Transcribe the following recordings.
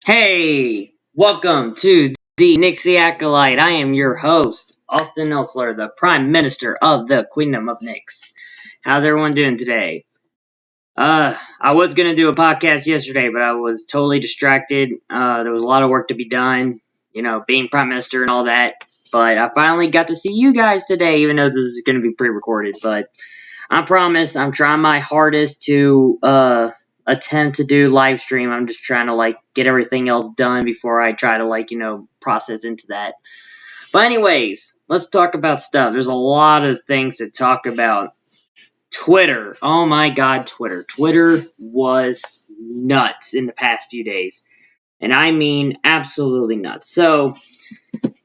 Hey, welcome to the Nyxi Acolyte. I am your host, Austin Elsler, the Prime Minister of the Queendom of Nyx. How's everyone doing today? I was gonna do a podcast yesterday, but I was totally distracted. There was a lot of work to be done, being Prime Minister and all that. But I finally got to see you guys today, even though this is gonna be pre-recorded. But I promise I'm trying my hardest to attempt to do live stream. I'm just trying to get everything else done before I try to process into that. But anyways, let's talk about stuff. There's a lot of things to talk about. Twitter. Oh my god, Twitter. Twitter was nuts in the past few days. And I mean absolutely nuts. So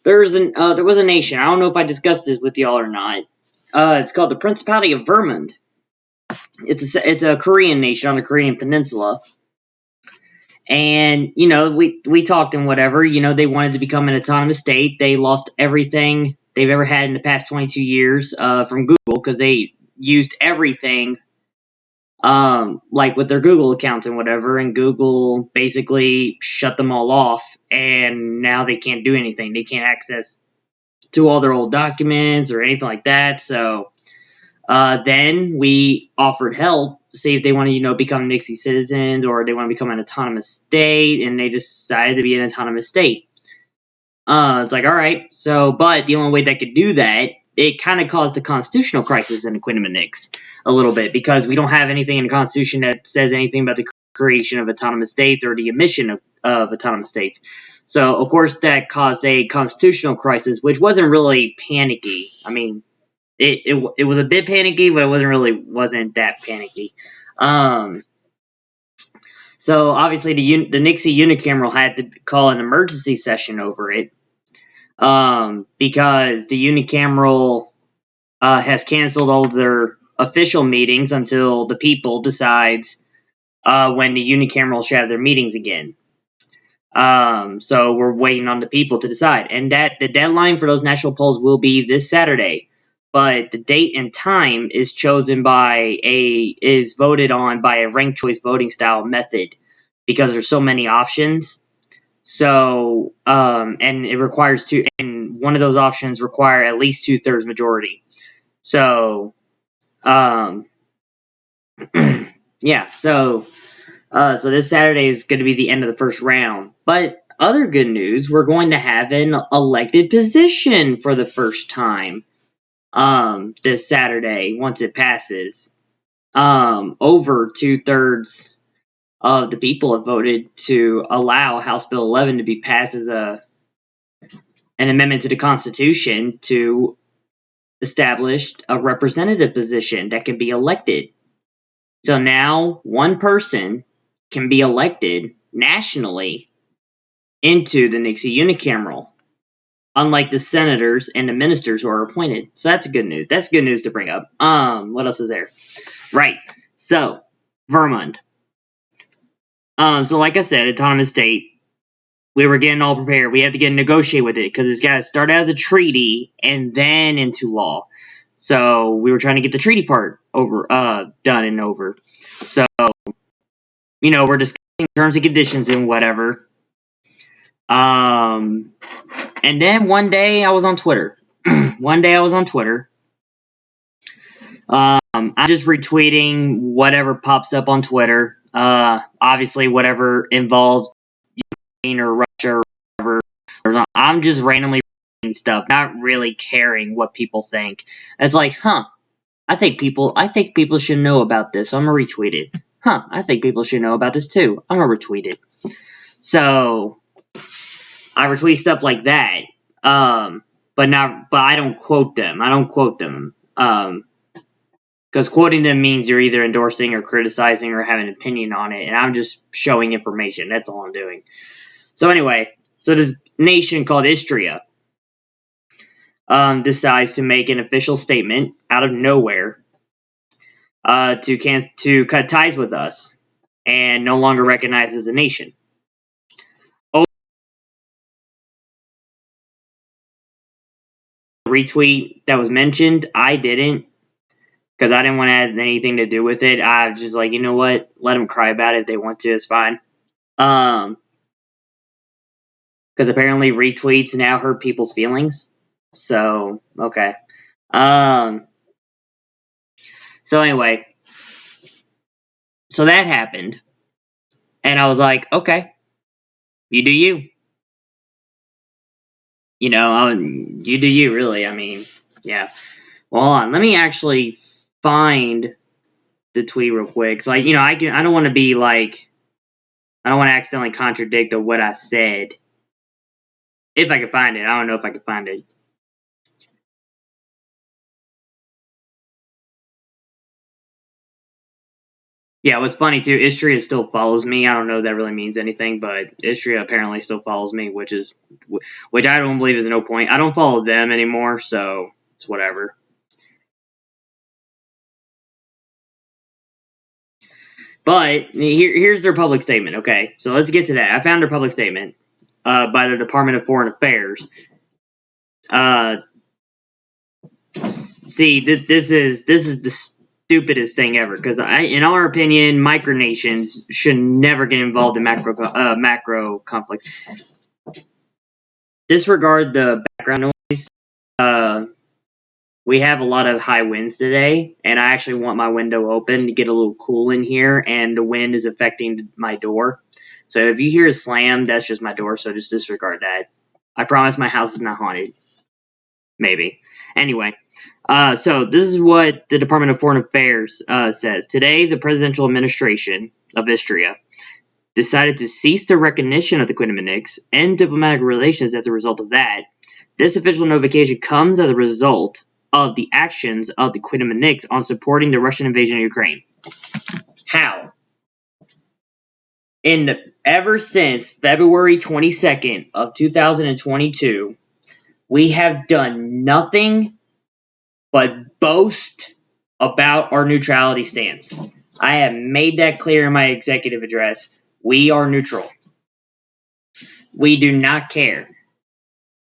there was a nation. I don't know if I discussed this with y'all or not. It's called the Principality of Vermund. It's a Korean nation on the Korean peninsula. And, we talked and whatever, they wanted to become an autonomous state. They lost everything they've ever had in the past 22 years from Google because they used everything with their Google accounts and whatever, and Google basically shut them all off, and now they can't do anything. They can't access to all their old documents or anything like that. So then we offered help, see if they want to, become Nyxi citizens or they want to become an autonomous state, and they decided to be an autonomous state. It's like, all right, so, but the only way they could do that, it kind of caused a constitutional crisis in the Queendom of Nyx a little bit, because we don't have anything in the Constitution that says anything about the creation of autonomous states or the emission of autonomous states. So, of course, that caused a constitutional crisis, which wasn't really panicky. I mean, it was a bit panicky, but it wasn't that panicky. So obviously the Nyxi unicameral had to call an emergency session over it, because the unicameral has canceled all of their official meetings until the people decides when the unicameral should have their meetings again. So we're waiting on the people to decide, and that the deadline for those national polls will be this Saturday. But the date and time is voted on by a ranked choice voting style method, because there's so many options. So and it requires and one of those options require at least 2/3 majority. So yeah, so this Saturday is going to be the end of the first round. But other good news, we're going to have an elected position for the first time this Saturday once it passes. Over 2/3 of the people have voted to allow House Bill 11 to be passed as an amendment to the Constitution to establish a representative position that can be elected. So now one person can be elected nationally into the Nyxi unicameral, unlike the senators and the ministers who are appointed. So that's good news. That's good news to bring up. What else is there? Right. So, Vermund. So like I said, autonomous state. We were getting all prepared. We have to get negotiate with it because it's got to start as a treaty and then into law. So we were trying to get the treaty part done and over. So we're discussing terms and conditions and whatever. And then one day I was on Twitter. I'm just retweeting whatever pops up on Twitter. Obviously, whatever involves Ukraine or Russia or whatever. I'm just randomly reading stuff, not really caring what people think. It's like, I think people should know about this, so I'm gonna retweet it. I think people should know about this too. I'm gonna retweet it. So I retweet stuff like that. But I don't quote them. Because quoting them means you're either endorsing or criticizing or having an opinion on it, and I'm just showing information. That's all I'm doing. So anyway, this nation called Istria decides to make an official statement out of nowhere to cut ties with us and no longer recognize as a nation. Retweet that was mentioned, I didn't, because I didn't want to have anything to do with it. I was just like, you know what? Let them cry about it if they want to. It's fine. because apparently retweets now hurt people's feelings. So, okay. Um, so anyway, so that happened. And I was like, okay, you do you. You know, you do you, really. I mean, yeah. Well, hold on. Let me actually find the tweet real quick. So, I don't want to be like, I don't want to accidentally contradict what I said. If I can find it. I don't know if I can find it. Yeah, what's funny too, Istria still follows me. I don't know if that really means anything, but Istria apparently still follows me, which I don't believe is no point. I don't follow them anymore, so it's whatever. But here's their public statement. Okay, so let's get to that. I found their public statement by the Department of Foreign Affairs. Uh, see, this is the stupidest thing ever because in our opinion, micronations should never get involved in macro conflicts. Disregard the background noise. Uh, we have a lot of high winds today, and I actually want my window open to get a little cool in here, and the wind is affecting my door. So if you hear a slam, that's just my door, so just disregard that. I promise my house is not haunted. Maybe. Anyway, so this is what the Department of Foreign Affairs says. Today, the presidential administration of Istria decided to cease the recognition of the Queen of Nyx and diplomatic relations as a result of that. This official notification comes as a result of the actions of the Queen of Nyx on supporting the Russian invasion of Ukraine. How? Ever since February 22nd of 2022, we have done nothing but boast about our neutrality stance. I have made that clear in my executive address. We are neutral. We do not care.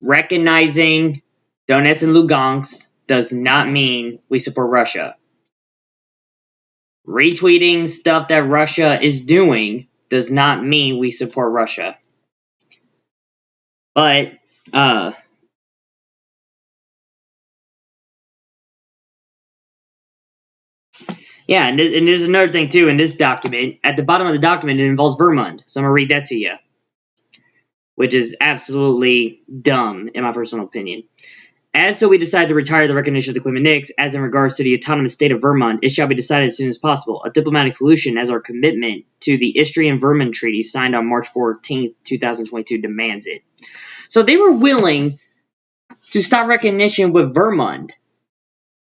Recognizing Donetsk and Lugansk does not mean we support Russia. Retweeting stuff that Russia is doing does not mean we support Russia. But, yeah, and there's another thing too in this document. At the bottom of the document, it involves Vermund. So I'm going to read that to you, which is absolutely dumb, in my personal opinion. As so we decide to retire the recognition of the Queen of Nyx, as in regards to the autonomous state of Vermund, it shall be decided as soon as possible. A diplomatic solution as our commitment to the Istrian-Vermund Treaty signed on March 14th, 2022 demands it. So they were willing to stop recognition with Vermund.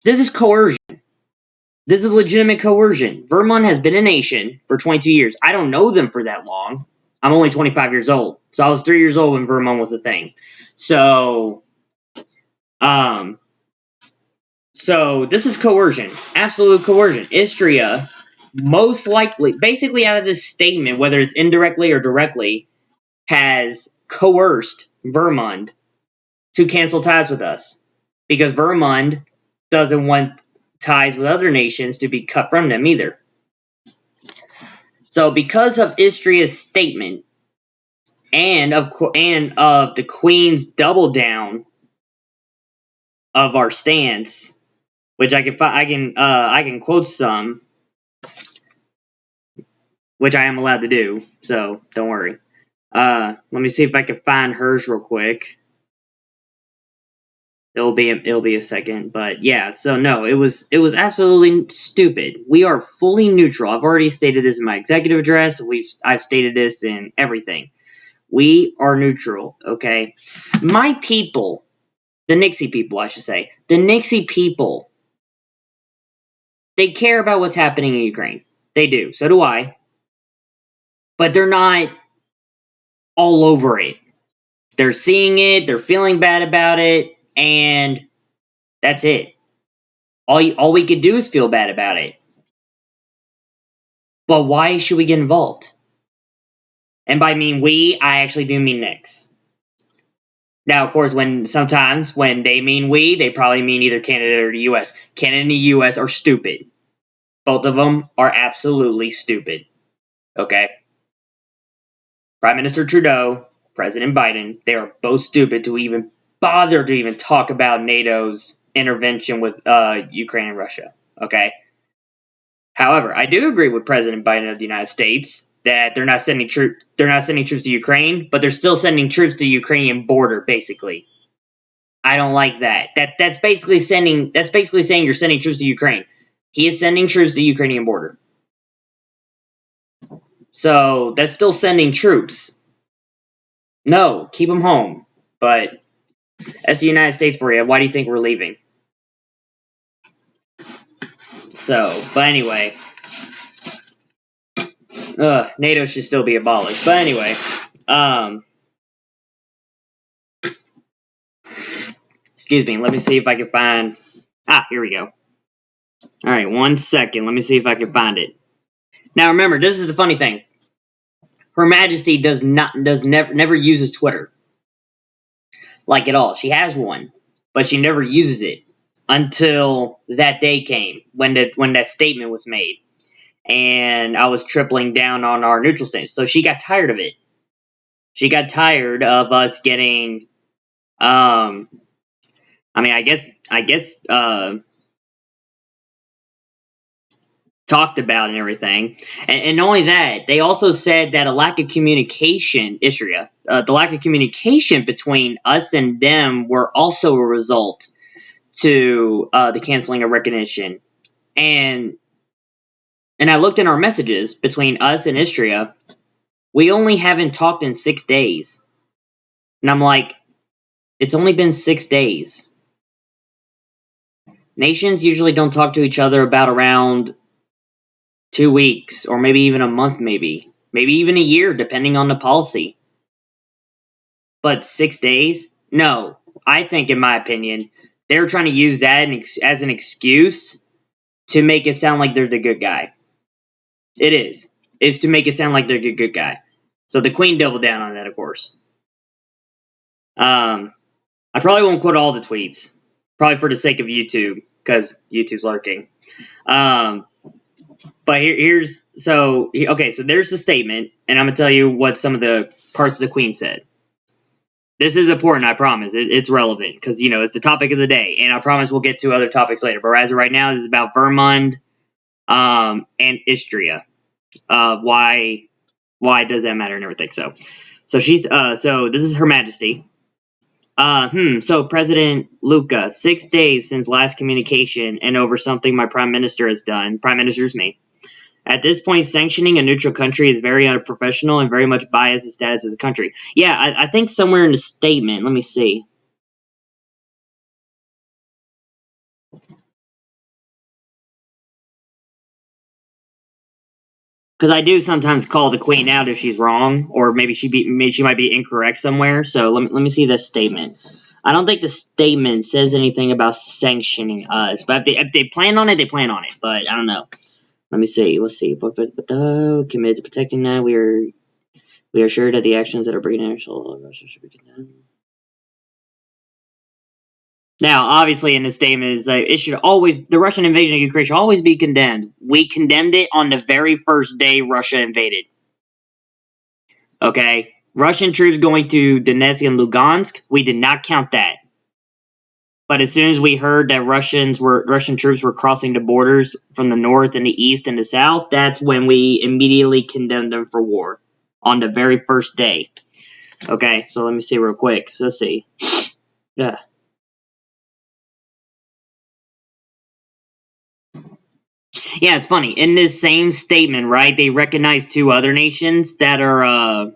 This is coercion. This is legitimate coercion. Vermund has been a nation for 22 years. I don't know them for that long. I'm only 25 years old. So I was 3 years old when Vermund was a thing. So this is coercion. Absolute coercion. Istria, most likely, basically out of this statement, whether it's indirectly or directly, has coerced Vermund to cancel ties with us. Because Vermund doesn't want ties with other nations to be cut from them either. So because of Istria's statement and of the Queen's double down of our stance, which I can quote some, which I am allowed to do, so don't worry. Let me see if I can find hers real quick. It'll be a second, but yeah. So no, it was absolutely stupid. We are fully neutral. I've already stated this in my executive address. I've stated this in everything. We are neutral. Okay, my people, the Nyxi people, I should say, the Nyxi people, they care about what's happening in Ukraine. They do. So do I. But they're not all over it. They're seeing it, they're feeling bad about it, and that's it. All we could do is feel bad about it. But why should we get involved? And by mean we, I actually do mean Nyx. Now, of course, sometimes when they mean we, they probably mean either Canada or the US. Canada and the US are stupid. Both of them are absolutely stupid. Okay? Prime Minister Trudeau President Biden, they are both stupid to even bother to even talk about NATO's intervention with Ukraine and Russia. Okay. However, I do agree with President Biden of the United States that they're not sending troops. They're not sending troops to Ukraine, but they're still sending troops to the Ukrainian border. Basically, I don't like that. That's basically sending. That's basically saying you're sending troops to Ukraine. He is sending troops to the Ukrainian border, so that's still sending troops. No, keep them home. But that's the United States for you. Why do you think we're leaving? So, but anyway, NATO should still be abolished. But anyway, um, excuse me. Let me see if I can find. Here we go. All right, 1 second. Let me see if I can find it. Now, remember, this is the funny thing. Her Majesty never uses Twitter, like at all. She has one, but she never uses it until that day came when that statement was made, and I was tripling down on our neutral stance. So she got tired of it. She got tired of us getting. I mean, I guess talked about and everything. And not only that, they also said that a lack of communication, Istria, the lack of communication between us and them were also a result to the canceling of recognition. And I looked in our messages between us and Istria. We only haven't talked in 6 days. And I'm like, it's only been 6 days. Nations usually don't talk to each other about around 2 weeks, or maybe even a month, maybe even a year, depending on the policy. But 6 days? No. I think, in my opinion, they're trying to use that as an excuse to make it sound like they're the good guy. It is. It's to make it sound like they're the good guy. So the Queen doubled down on that, of course. I probably won't quote all the tweets, probably for the sake of YouTube, because YouTube's lurking. But here's so okay. So there's the statement, and I'm gonna tell you what some of the parts of the Queen said. This is important, I promise. It's relevant because it's the topic of the day, and I promise we'll get to other topics later. But as of right now, this is about Vermund, and Istria. Why does that matter and everything? So she's so this is Her Majesty. So President Luca, 6 days since last communication and over something my Prime Minister has done. Prime Minister's me. At this point, sanctioning a neutral country is very unprofessional and very much biased its status as a country. Yeah, I think somewhere in the statement, let me see. Because I do sometimes call the Queen out if she's wrong, or maybe she might be incorrect somewhere. So let me see this statement. I don't think the statement says anything about sanctioning us, but if they plan on it, they plan on it. But I don't know. Let me see. Let's see. But committed to protecting that, we are sure that the actions that are breaking international law Russia should be condemned. Now, obviously, in the statement is it should always the Russian invasion of Ukraine should always be condemned. We condemned it on the very first day Russia invaded. Okay, Russian troops going to Donetsk and Lugansk, we did not count that. But as soon as we heard that Russian troops were crossing the borders from the north and the east and the south, that's when we immediately condemned them for war on the very first day. Okay, so let me see real quick. Let's see. Yeah. Yeah, it's funny. In this same statement, right, they recognize 2 other nations that are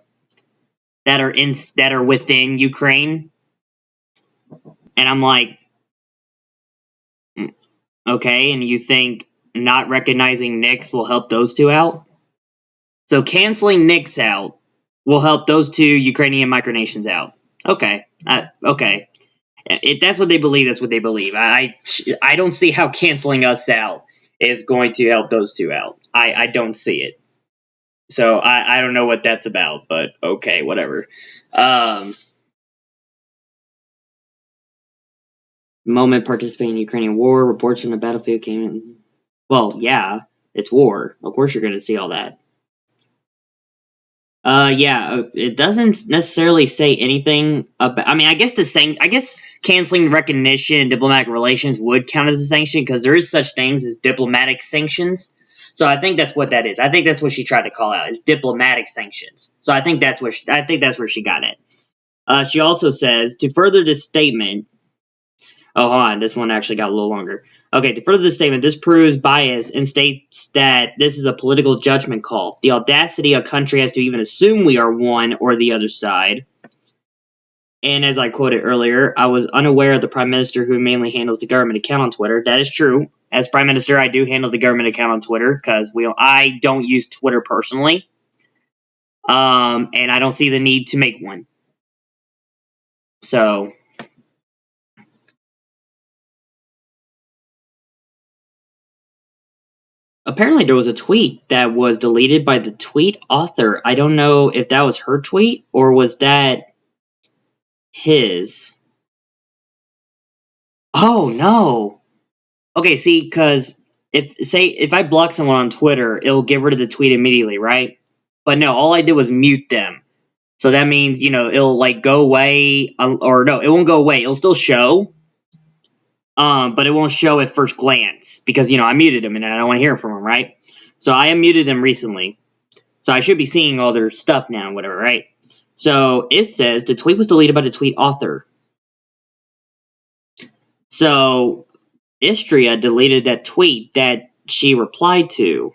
within Ukraine. And I'm like, okay, and you think not recognizing Nyx will help those 2 out? So canceling Nyx out will help those 2 Ukrainian micronations out. Okay. Okay. If that's what they believe, that's what they believe. I don't see how canceling us out is going to help those 2 out. I don't see it. So I don't know what that's about, but okay, whatever. Moment participating in Ukrainian war, reports from the battlefield came in. Well, yeah, it's war. Of course you're going to see all that. Yeah, it doesn't necessarily say anything about. I mean, I guess canceling recognition and diplomatic relations would count as a sanction because there is such things as diplomatic sanctions. So I think that's what that is. I think that's what she tried to call out is diplomatic sanctions. So I think that's where she got it. She also says to further this statement. Oh, hold on. This one actually got a little longer. Okay, to further the statement, this proves bias and states that this is a political judgment call. The audacity a country has to even assume we are one or the other side. And as I quoted earlier, I was unaware of the Prime Minister who mainly handles the government account on Twitter. That is true. As Prime Minister, I do handle the government account on Twitter because I don't use Twitter personally. And I don't see the need to make one. So apparently there was a tweet that was deleted by the tweet author. I don't know if that was her tweet or was that his. Oh no. Okay, see, because if I block someone on Twitter, it'll get rid of the tweet immediately, right? But no, all I did was mute them. So that means, it'll like go away, or no, it won't go away. It'll still show, but it won't show at first glance because I muted them and I don't want to hear from them, right? So I unmuted them recently. So I should be seeing all their stuff now and whatever, right? So it says the tweet was deleted by the tweet author. So Istria deleted that tweet that she replied to.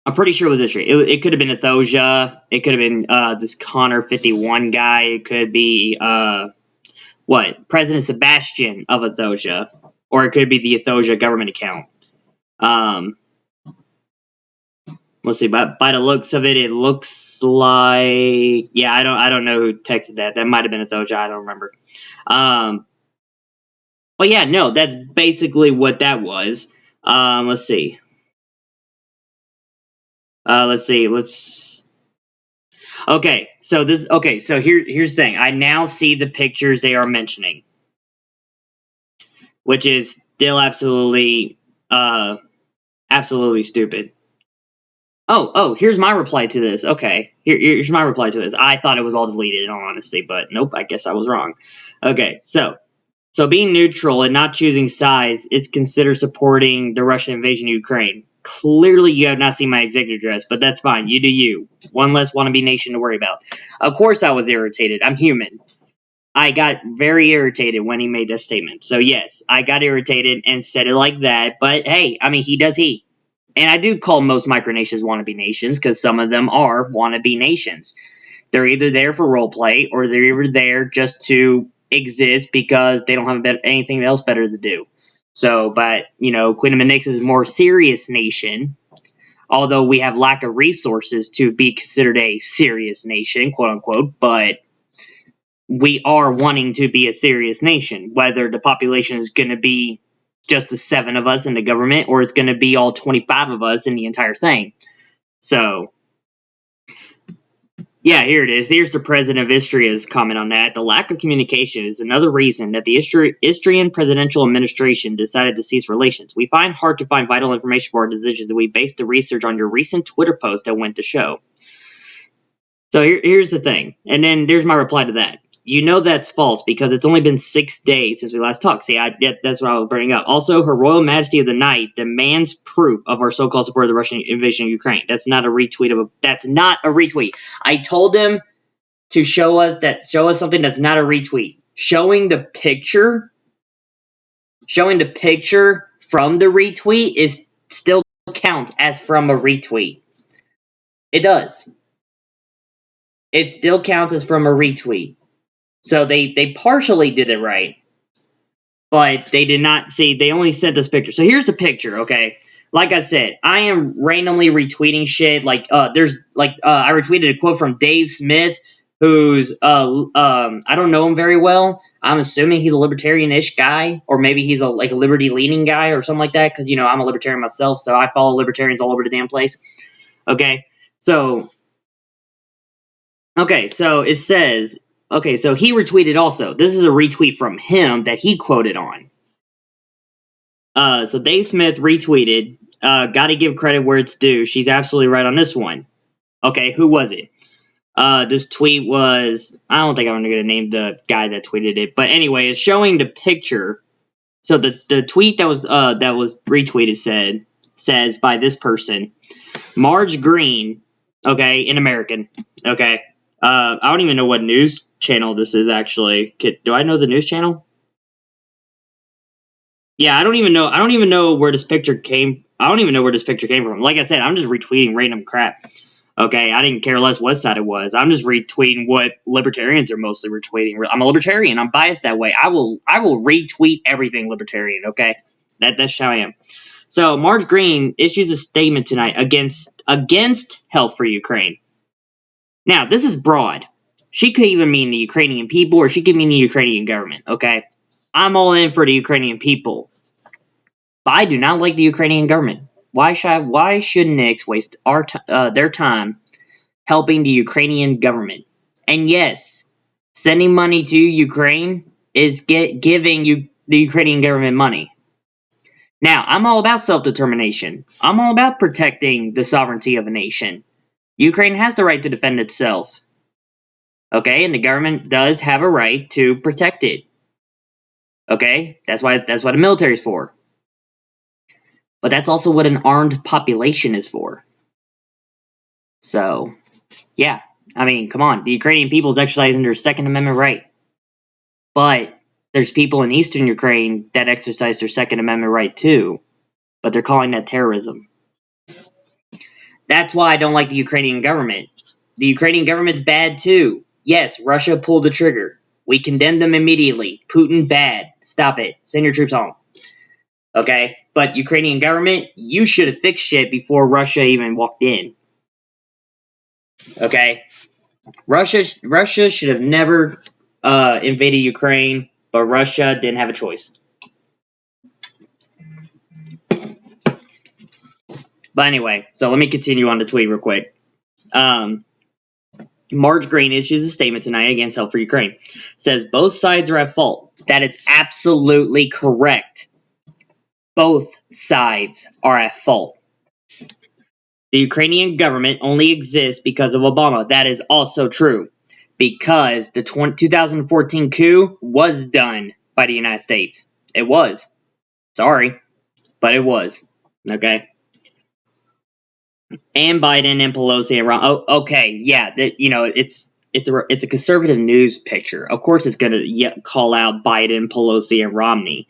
I'm pretty sure it was Istria. It could have been Athosia. It could have been this Connor 51 guy. It could be President Sebastian of Athosia, or it could be the Athosia government account. Let's see. But by the looks of it, it looks like I don't know who texted that. That might have been Athosia. I don't remember. But yeah, no, that's basically what that was. Let's see. Let's see. Okay, so here's the thing. I now see the pictures they are mentioning, which is still absolutely stupid. Oh, here's my reply to this. Okay, here's my reply to this. I thought it was all deleted in all honesty, but nope, I guess I was wrong. Okay, so being neutral and not choosing sides is considered supporting the Russian invasion of Ukraine. Clearly, you have not seen my executive address, but that's fine. You do you. One less wannabe nation to worry about. Of course, I was irritated. I'm human. I got very irritated when he made this statement. So yes, I got irritated and said it like that. But hey, I mean, he does he. And I do call most micronations wannabe nations because some of them are wannabe nations. They're either there for roleplay or they're either there just to exist because they don't have anything else better to do. So, but, Queen of Nyx is a more serious nation, although we have lack of resources to be considered a serious nation, quote unquote, but we are wanting to be a serious nation, whether the population is going to be just the 7 of us in the government or it's going to be all 25 of us in the entire thing. So, yeah, here it is. Here's the president of Istria's comment on that. The lack of communication is another reason that the Istrian presidential administration decided to cease relations. We find hard to find vital information for our decisions, and we based the research on your recent Twitter post that went to show. So here's the thing, and then there's my reply to that. You know that's false because it's only been 6 days since we last talked. See, that's what I was bringing up. Also, Her Royal Majesty of the Night demands proof of our so-called support of the Russian invasion of Ukraine. That's not a retweet that's not a retweet. I told him to show us something that's not a retweet. Showing the picture from the retweet is still counts as from a retweet. It does. It still counts as from a retweet. So they partially did it right, but they did not see. They only sent this picture. So here's the picture. Okay, like I said, I am randomly retweeting shit. Like I retweeted a quote from Dave Smith, who's I don't know him very well. I'm assuming he's a libertarian-ish guy, or maybe he's a liberty-leaning guy or something like that. Because I'm a libertarian myself, so I follow libertarians all over the damn place. Okay, so it says. Okay, so he retweeted also. This is a retweet from him that he quoted on. So Dave Smith retweeted gotta give credit where it's due. She's absolutely right on this one. Okay, who was it? This tweet was, I don't think I'm gonna name the guy that tweeted it, but anyway, it's showing the picture. So the tweet that was retweeted says by this person, Marge Green, okay, in American, okay. I don't even know what news channel this is actually. Do I know the news channel? Yeah, I don't even know. I don't even know where this picture came. I don't even know where this picture came from. Like I said, I'm just retweeting random crap. Okay, I didn't care less what side it was. I'm just retweeting what libertarians are mostly retweeting. I'm a libertarian. I'm biased that way. I will retweet everything libertarian. Okay, that's how I am. So Marge Green issues a statement tonight against help for Ukraine. Now this is broad. She could even mean the Ukrainian people, or she could mean the Ukrainian government. Okay, I'm all in for the Ukrainian people, but I do not like the Ukrainian government. Why should Nyx waste their time helping the Ukrainian government? And yes, sending money to Ukraine is giving the Ukrainian government money. Now, I'm all about self-determination. I'm all about protecting the sovereignty of a nation. Ukraine has the right to defend itself. Okay, and the government does have a right to protect it. Okay, that's what the military is for. But that's also what an armed population is for. So, yeah. I mean, come on. The Ukrainian people is exercising their Second Amendment right. But there's people in eastern Ukraine that exercise their Second Amendment right too. But they're calling that terrorism. That's why I don't like the Ukrainian government. The Ukrainian government's bad too. Yes, Russia pulled the trigger. We condemn them immediately. Putin bad. Stop it. Send your troops home. Okay? But Ukrainian government, you should have fixed shit before Russia even walked in. Okay? Russia should have never invaded Ukraine, but Russia didn't have a choice. But anyway, so let me continue on the tweet real quick. Marge Green issues a statement tonight against help for Ukraine. Says both sides are at fault. That is absolutely correct. Both sides are at fault. The Ukrainian government only exists because of Obama. That is also true. Because the 2014 coup was done by the United States. It was. Sorry, but it was. Okay? And Biden and Pelosi and Ron. Oh, okay, yeah, it's a conservative news picture. Of course, it's gonna call out Biden, Pelosi, and Romney.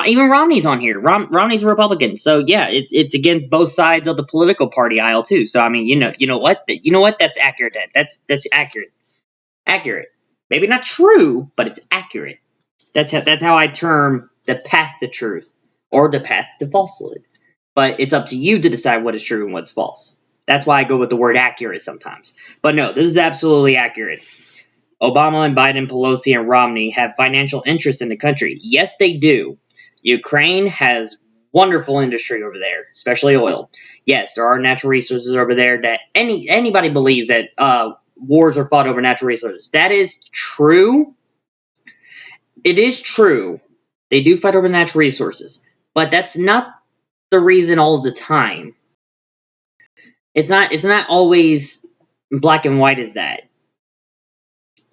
Even Romney's on here. Romney's a Republican, so yeah, it's against both sides of the political party aisle too. So I mean, you know what, that's accurate. That's accurate. Accurate. Maybe not true, but it's accurate. That's how I term the path to truth or the path to falsehood. But it's up to you to decide what is true and what's false. That's why I go with the word accurate sometimes. But no, this is absolutely accurate. Obama and Biden, Pelosi and Romney have financial interests in the country. Yes, they do. Ukraine has wonderful industry over there, especially oil. Yes, there are natural resources over there that anybody believes that wars are fought over natural resources. That is true. It is true. They do fight over natural resources. But that's not the reason all the time. It's not always black and white as that.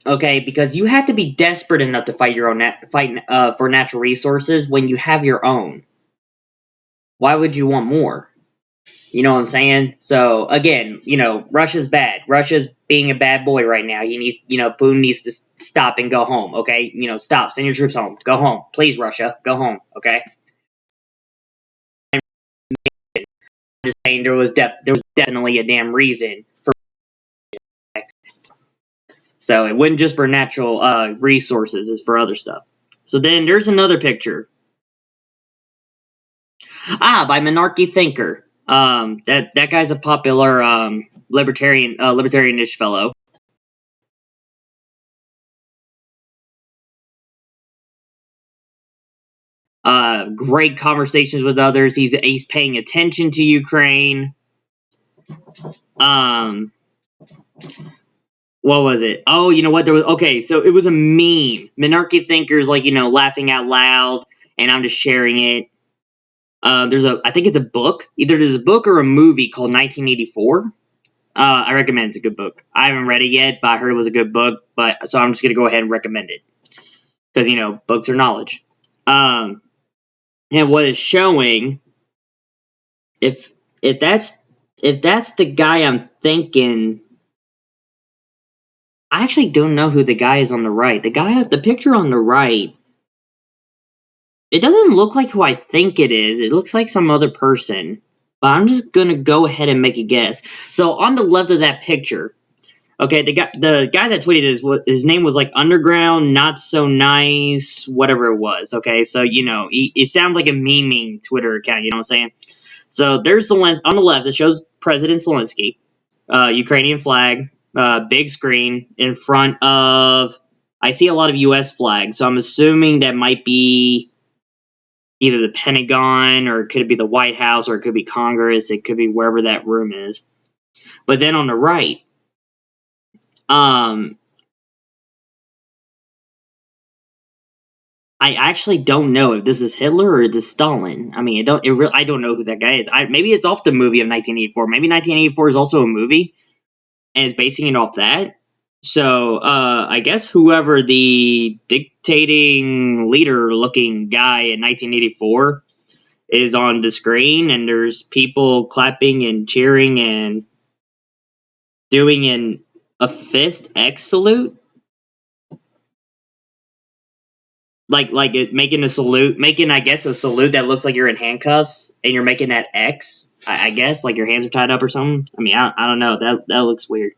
Okay, because you have to be desperate enough to fight your own for natural resources when you have your own. Why would you want more? You know what I'm saying? So again, Russia's bad. Russia's being a bad boy right now. He needs, Putin needs to stop and go home. Okay, stop. Send your troops home. Go home, please, Russia. Go home. Okay. I'm just saying there was definitely a damn reason for. So it wasn't just for natural resources, it's for other stuff. So then there's another picture. By Monarchy Thinker. That guy's a popular libertarianish fellow. Great conversations with others. He's paying attention to Ukraine. What was it? Oh, you know what? So it was a meme. Monarchy Thinkers, laughing out loud, and I'm just sharing it. I think it's a book. Either there's a book or a movie called 1984. I recommend it's a good book. I haven't read it yet, but I heard it was a good book. So I'm just gonna go ahead and recommend it because books are knowledge. Um, and what it's showing, if if that's if that's the guy I'm thinking, I actually don't know who the guy is on the right. The picture on the right, it doesn't look like who I think it is. It looks like some other person. But I'm just gonna go ahead and make a guess. So on the left of that picture, okay, the guy that tweeted his name was like Underground Not So Nice, whatever it was. Okay, so it sounds like a memeing Twitter account. You know what I'm saying? So there's the lens on the left. It shows President Zelensky, Ukrainian flag, big screen in front of. I see a lot of U.S. flags, so I'm assuming that might be either the Pentagon or it could be the White House or it could be Congress. It could be wherever that room is. But then on the right, um, I actually don't know if this is Hitler or this Stalin. I mean, I don't know who that guy is. Maybe it's off the movie of 1984. Maybe 1984 is also a movie and is basing it off that. So, I guess whoever the dictating leader-looking guy in 1984 is on the screen, and there's people clapping and cheering and doing a fist X salute, making a salute, making I guess a salute that looks like you're in handcuffs and you're making that X. I guess like your hands are tied up or something. I mean, I don't know. That looks weird.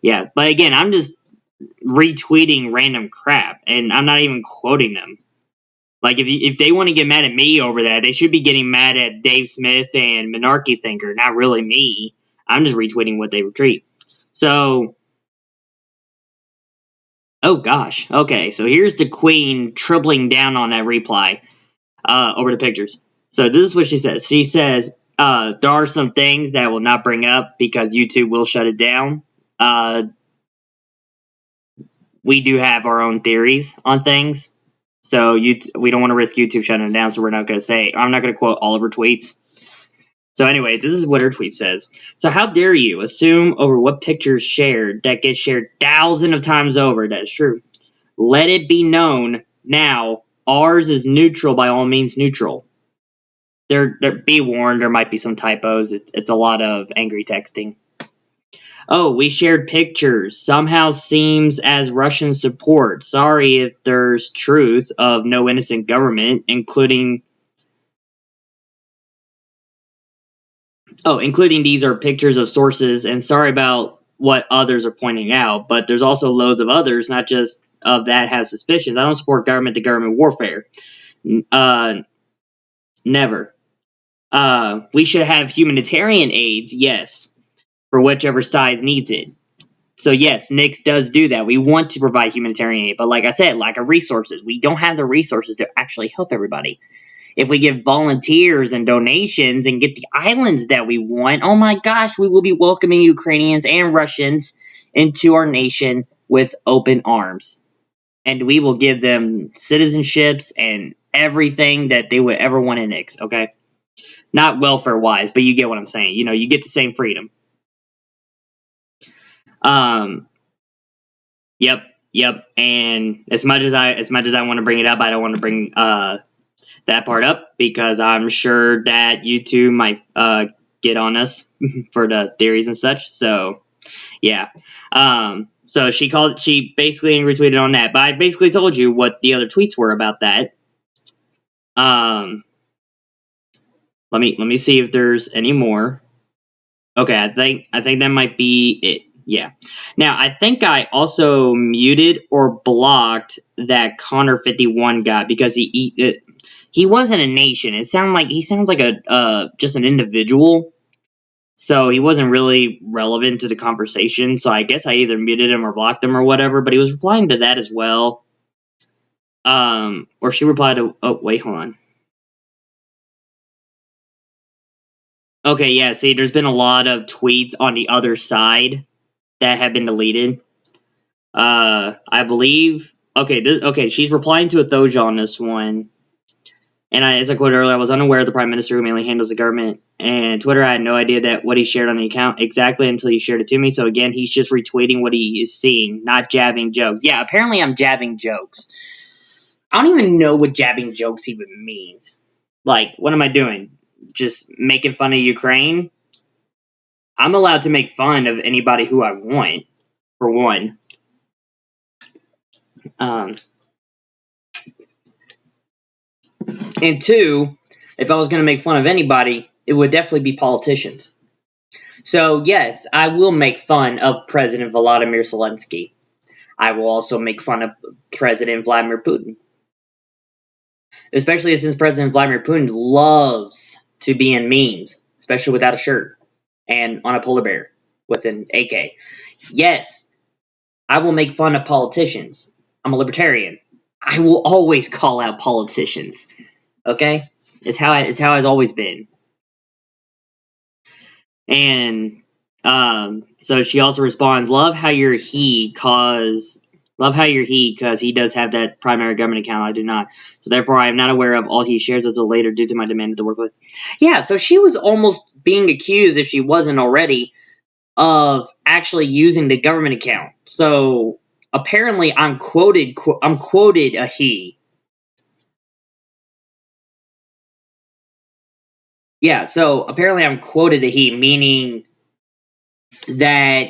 Yeah, but again, I'm just retweeting random crap, and I'm not even quoting them. Like if they want to get mad at me over that, they should be getting mad at Dave Smith and Monarchy Thinker, not really me. I'm just retweeting what they retweet. So, oh gosh, okay. So here's the Queen tripling down on that reply over the pictures. So this is what she says. She says there are some things that will not bring up because YouTube will shut it down. Uh, we do have our own theories on things. So we don't want to risk YouTube shutting it down, so we're not going to say. I'm not going to quote all of her tweets. So anyway, this is what her tweet says. So how dare you assume over what pictures shared that gets shared thousands of times over? That's true. Let it be known now, ours is neutral by all means neutral. Be warned, there might be some typos. It's a lot of angry texting. Oh, we shared pictures. Somehow seems as Russian support. Sorry if there's truth of no innocent government, including these are pictures of sources, and sorry about what others are pointing out, but there's also loads of others, not just of that have suspicions. I don't support government to government warfare. Uh, Never. We should have humanitarian aids, yes, for whichever side needs it. So yes, Nyx does do that. We want to provide humanitarian aid, but like I said, lack of resources. We don't have the resources to actually help everybody. If we give volunteers and donations and get the islands that we want, oh my gosh, we will be welcoming Ukrainians and Russians into our nation with open arms. And we will give them citizenships and everything that they would ever want in Nyx, okay? Not welfare wise, but you get what I'm saying. You get the same freedom. Um, yep, yep. And as much as I want to bring it up, I don't want to bring that part up because I'm sure that YouTube might get on us for the theories and such. So yeah. So she basically retweeted on that, but I basically told you what the other tweets were about that. Let me see if there's any more. Okay, I think that might be it. Yeah. Now I think I also muted or blocked that Connor 51 guy because he wasn't a nation. He sounds like a just an individual. So he wasn't really relevant to the conversation. So I guess I either muted him or blocked him or whatever. But he was replying to that as well. Or she replied to. Oh wait, hold on. Okay, yeah. See, there's been a lot of tweets on the other side that have been deleted. I believe. Okay, okay. She's replying to a Thoja on this one. And as I quoted earlier, I was unaware of the Prime Minister who mainly handles the government and Twitter. I had no idea that what he shared on the account exactly until he shared it to me. So again, he's just retweeting what he is seeing, not jabbing jokes. Yeah, apparently I'm jabbing jokes. I don't even know what jabbing jokes even means. Like, what am I doing? Just making fun of Ukraine? I'm allowed to make fun of anybody who I want, for one. Um, and two, if I was going to make fun of anybody, it would definitely be politicians. So, yes, I will make fun of President Volodymyr Zelensky. I will also make fun of President Vladimir Putin. Especially since President Vladimir Putin loves to be in memes, especially without a shirt and on a polar bear with an AK. Yes, I will make fun of politicians. I'm a libertarian. I will always call out politicians. Okay? It's how it's always been. And so she also responds, love how you're he cause he does have that primary government account. I do not. So therefore I am not aware of all he shares until later due to my demand to work with. Yeah, so she was almost being accused, if she wasn't already, of actually using the government account. So apparently I'm quoted a he. Yeah, so apparently I'm quoted a he, meaning that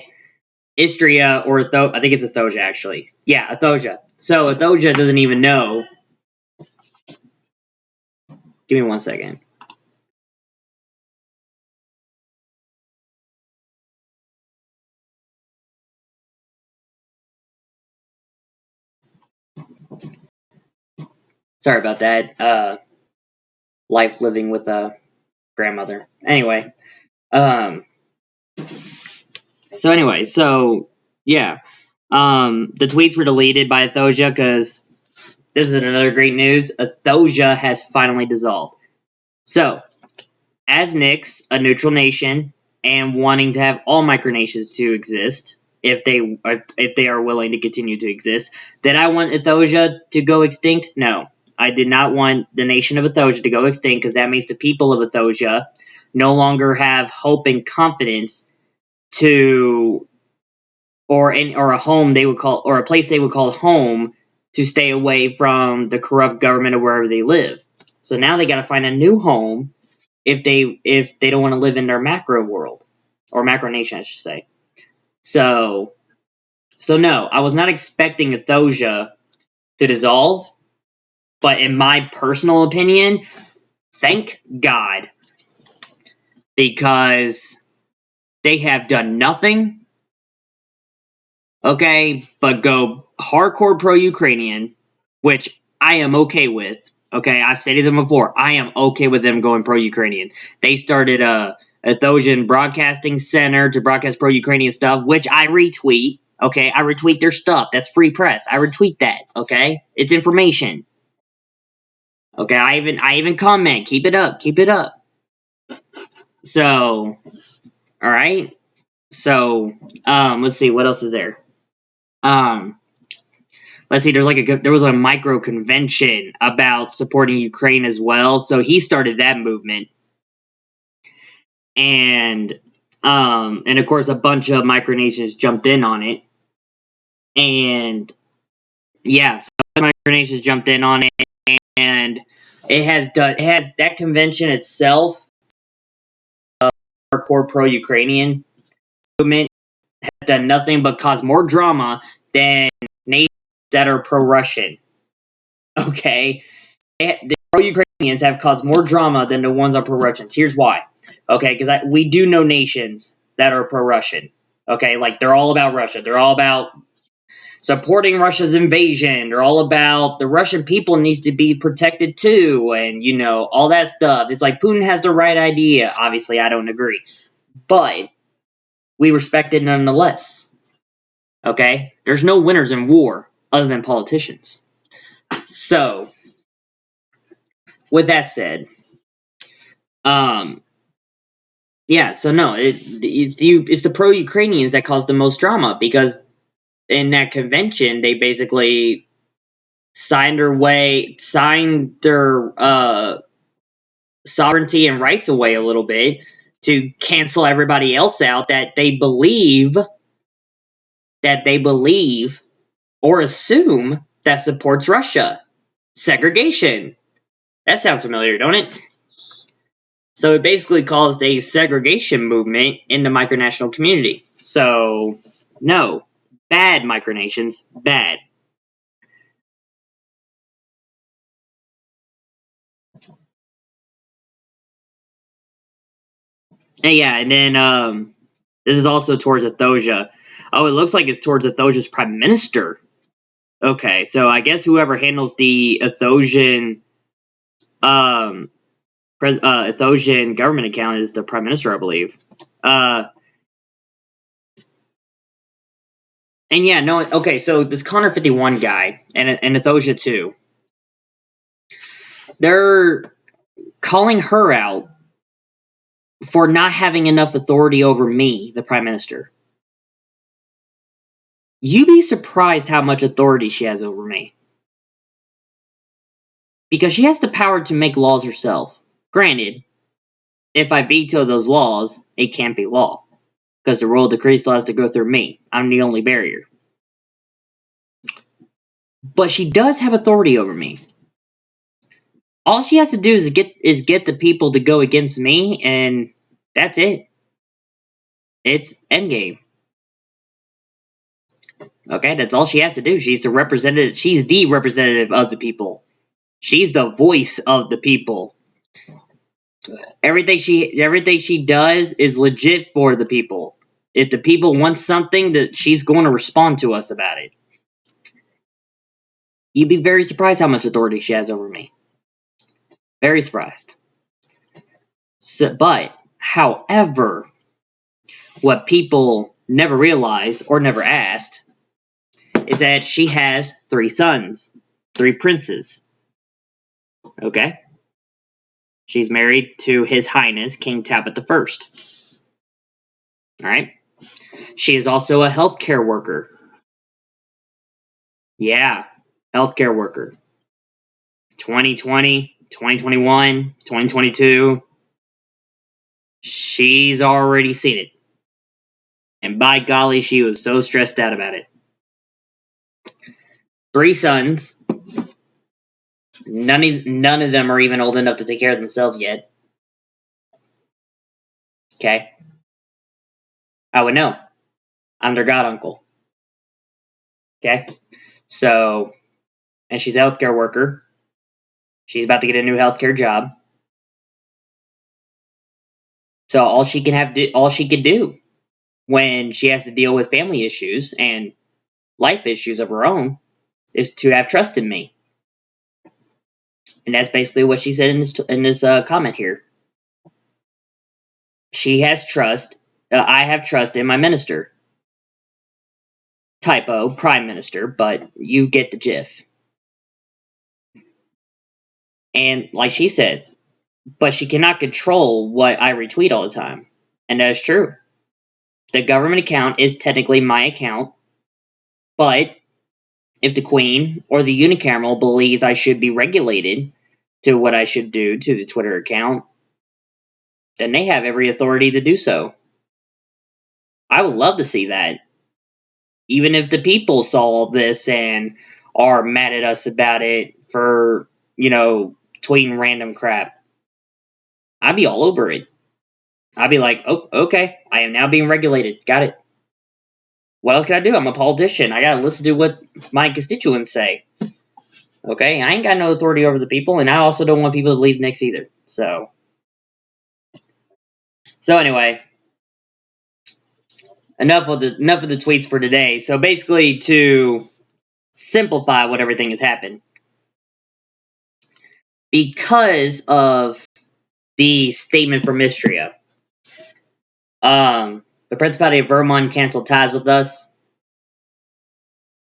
Istria or I think it's Athoja actually. Yeah, Athoja. So Athoja doesn't even know. Give me 1 second. Sorry about that. Life living with a grandmother. Anyway, um, so yeah, the tweets were deleted by Athoja because this is another great news. Athoja has finally dissolved. So, as Nyx, a neutral nation, and wanting to have all micronations to exist, if they are willing to continue to exist, did I want Athoja to go extinct? No. I did not want the nation of Athoja to go extinct because that means the people of Athoja no longer have hope and confidence to or a home they would call or a place they would call home to stay away from the corrupt government of wherever they live. So now they got to find a new home if they don't want to live in their macro world or macronation, I should say. So no, I was not expecting Athoja to dissolve, but in my personal opinion, thank God, because they have done nothing, okay, but go hardcore pro-Ukrainian, which I am okay with. Okay, I've stated them before. I am okay with them going pro-Ukrainian. They started a Ethosian Broadcasting Center to broadcast pro-Ukrainian stuff, which I retweet. Okay, I retweet their stuff. That's free press. I retweet that. Okay, it's information. Okay, I even comment. Keep it up. Keep it up. So, all right. So, let's see what else is there. Um, let's see. There was a micro convention about supporting Ukraine as well. So he started that movement, and of course a bunch of micronations jumped in on it, and yeah, so micronations jumped in on it, and it has that convention itself, hardcore pro-Ukrainian movement, has done nothing but cause more drama than nations that are pro-Russian. Okay, the pro-Ukrainians have caused more drama than the ones on pro-Russians. Here's why. Okay, because we do know nations that are pro-Russian. Okay, like they're all about Russia. They're all about supporting Russia's invasion. They're all about the Russian people needs to be protected too, and all that stuff. It's like Putin has the right idea. Obviously, I don't agree, but we respect it nonetheless. Okay, there's no winners in war other than politicians. So, with that said, um, yeah, so no, it's the pro-Ukrainians that caused the most drama because in that convention they basically signed their sovereignty and rights away a little bit to cancel everybody else out that they believe or assume that supports Russia. Segregation. That sounds familiar, don't it? So it basically caused a segregation movement in the micronational community. So, no. Bad micronations. Bad. And yeah, and then this is also towards Ethosia. Oh, it looks like it's towards Ethosia's prime minister. Okay, so I guess whoever handles the um, Ethosian government account is the prime minister, I believe. Uh, and yeah, no, okay, so this Connor 51 guy and Ethosia too, they're calling her out for not having enough authority over me, the prime minister. You'd be surprised how much authority she has over me. Because she has the power to make laws herself. Granted, if I veto those laws, it can't be law. Because the royal decree still has to go through me. I'm the only barrier. But she does have authority over me. All she has to do is get the people to go against me, and that's it. It's endgame. Okay, that's all she has to do. She's the representative. She's the representative of the people. She's the voice of the people. Everything she does is legit for the people. If the people want something, that she's going to respond to us about it. You'd be very surprised how much authority she has over me. Very surprised. So, but, however, what people never realized or never asked is that she has 3 sons, 3 princes. Okay? She's married to His Highness King Tabit the First. Alright? She is also a healthcare worker. Yeah, healthcare worker. 2020, 2021, 2022. She's already seen it. And by golly, she was so stressed out about it. 3 sons. None of them are even old enough to take care of themselves yet. Okay? I would know. I'm their god uncle. Okay? So, and she's a healthcare worker. She's about to get a new healthcare job. So all she can do when she has to deal with family issues and life issues of her own is to have trust in me. And that's basically what she said in this comment here. She has trust. I have trust in my minister. Typo, prime minister, but you get the gif. And like she says, but she cannot control what I retweet all the time. And that is true. The government account is technically my account, but if the Queen or the unicameral believes I should be regulated to what I should do to the Twitter account, then they have every authority to do so. I would love to see that. Even if the people saw this and are mad at us about it for, tweeting random crap, I'd be all over it. I'd be like, oh, okay, I am now being regulated. Got it. What else can I do? I'm a politician. I gotta listen to what my constituents say. Okay, I ain't got no authority over the people, and I also don't want people to leave Nyx either. So anyway, enough of the tweets for today. So basically, to simplify what everything has happened, because of the statement from Mystria, the Principality of Vermont canceled ties with us.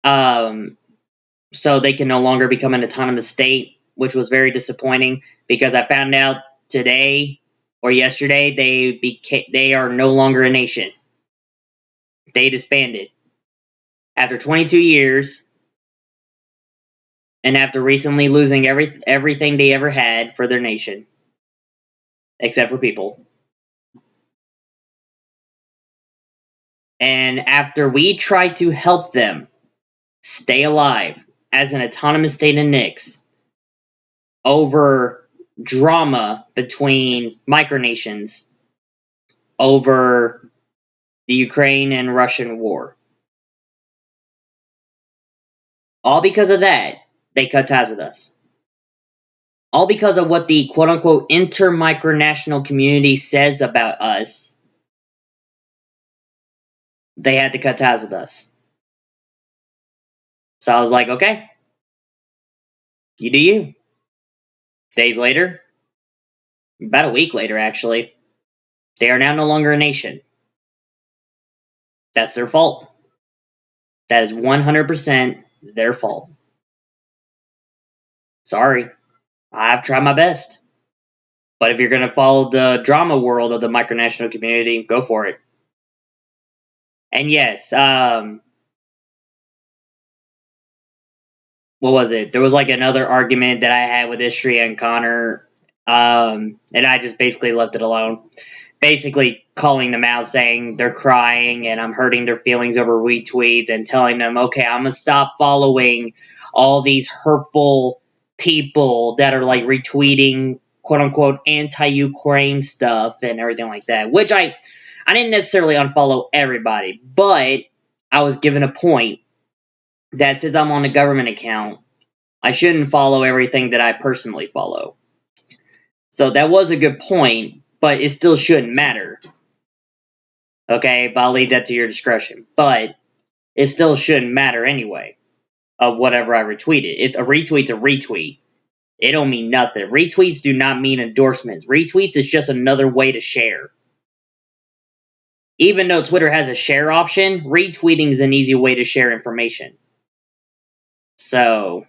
So they can no longer become an autonomous state, which was very disappointing because I found out today or yesterday they are no longer a nation. They disbanded after 22 years, and after recently losing everything they ever had for their nation, except for people, and after we tried to help them stay alive as an autonomous state in Nyx over drama between micronations over the Ukraine and Russian war. All because of that, they cut ties with us. All because of what the quote unquote inter-micronational community says about us, they had to cut ties with us. So I was like, okay, you do you. Days later, about a week later actually, they are now no longer a nation. That's their fault. That is 100% their fault. Sorry. I've tried my best. But if you're going to follow the drama world of the micronational community, go for it. And yes, what was it? There was like another argument that I had with Istria and Connor, and I just basically left it alone. Basically calling them out, saying they're crying and I'm hurting their feelings over retweets, and telling them, okay, I'm gonna stop following all these hurtful people that are like retweeting quote unquote anti-Ukraine stuff and everything like that. Which I didn't necessarily unfollow everybody, but I was given a point that since I'm on a government account, I shouldn't follow everything that I personally follow. So that was a good point, but it still shouldn't matter. Okay, but I'll leave that to your discretion. But it still shouldn't matter anyway of whatever I retweeted. A retweet's a retweet. It don't mean nothing. Retweets do not mean endorsements. Retweets is just another way to share. Even though Twitter has a share option, retweeting is an easy way to share information. So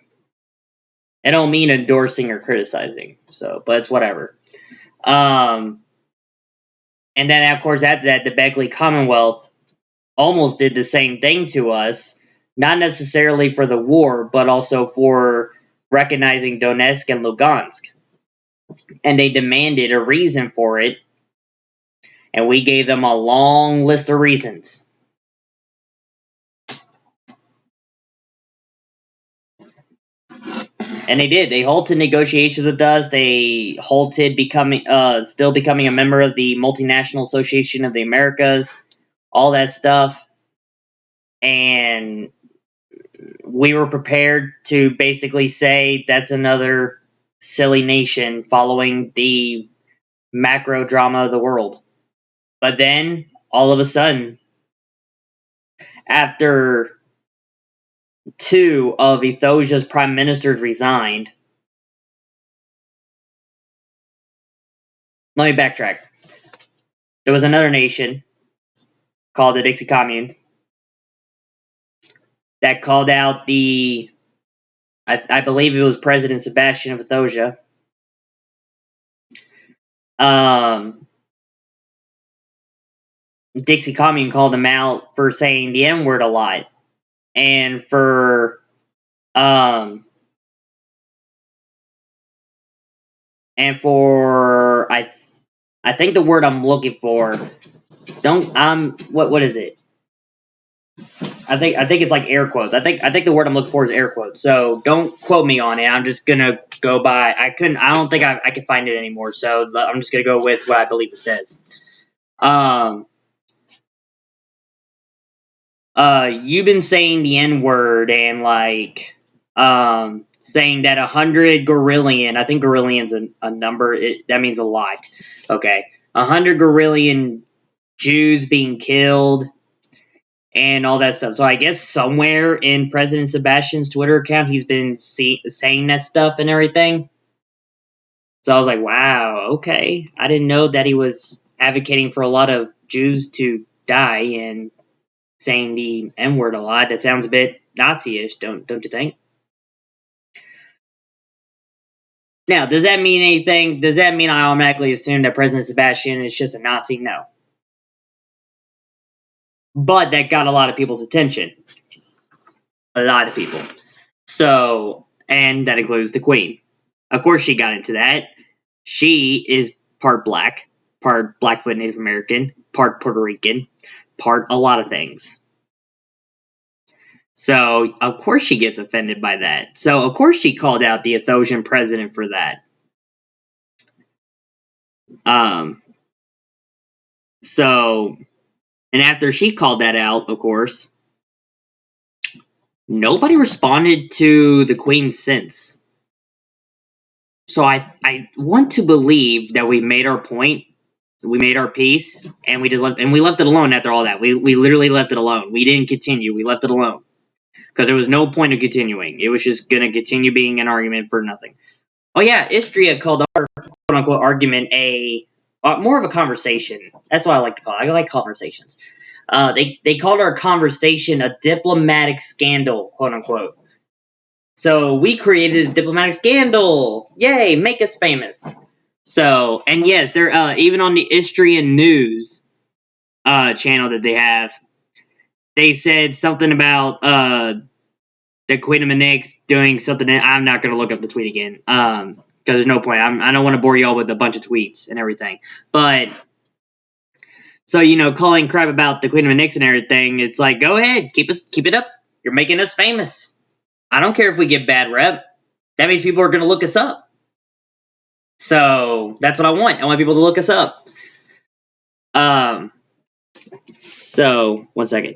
it don't mean endorsing or criticizing. So, but it's whatever. And then, of course, after that, the Beckley Commonwealth almost did the same thing to us, not necessarily for the war, but also for recognizing Donetsk and Lugansk. And they demanded a reason for it, and we gave them a long list of reasons. And they did. They halted negotiations with us. They halted still becoming a member of the Multinational Association of the Americas, all that stuff. And we were prepared to basically say that's another silly nation following the macro drama of the world. But then, all of a sudden, after two of Ethiopia's prime ministers resigned, let me backtrack. There was another nation called the Nyxi Commune that called out I believe it was President Sebastian of Ethiopia. Dixie Commune called him out for saying the N word a lot, and for um I think the word I'm looking for, don't what is it? I think it's like air quotes. I think the word I'm looking for is air quotes. So don't quote me on it. I'm just gonna go by. I don't think I can find it anymore. So I'm just gonna go with what I believe it says. You've been saying the N word and like saying that 100 gorillion. I think gorillion's a number. That means a lot. Okay, 100 gorillion Jews being killed and all that stuff. So I guess somewhere in President Sebastian's Twitter account, he's been saying that stuff and everything. So I was like, wow, okay. I didn't know that he was advocating for a lot of Jews to die and saying the N word a lot. That sounds a bit Nazi-ish, don't you think? Now, does that mean anything? Does that mean I automatically assume that President Sebastian is just a Nazi? No. But that got a lot of people's attention. A lot of people. So and that includes the Queen. Of course, she got into that. She is part black, part Blackfoot Native American, part Puerto Rican, part a lot of things. So, of course, she gets offended by that. So, of course, she called out the Ethiopian president for that. So, and after she called that out, of course, nobody responded to the Queen since. So I want to believe that we made our point, we made our peace, and we left it alone after all that. We literally left it alone. We didn't continue. We left it alone because there was no point of continuing. It was just gonna continue being an argument for nothing. Oh yeah, Istria called our quote unquote argument a more of a conversation. That's what I like to call it. I like conversations. They called our conversation a diplomatic scandal, quote unquote. So we created a diplomatic scandal. Yay, make us famous. So, and yes, they're even on the Istrian News channel that they have, they said something about the Queen of Nyx doing something. I'm not going to look up the tweet again because there's no point. I don't want to bore y'all with a bunch of tweets and everything. But so calling crap about the Queen of Nyx and everything, it's like, go ahead, keep it up. You're making us famous. I don't care if we get bad rep. That means people are going to look us up. So that's what I want. I want people to look us up. So 1 second.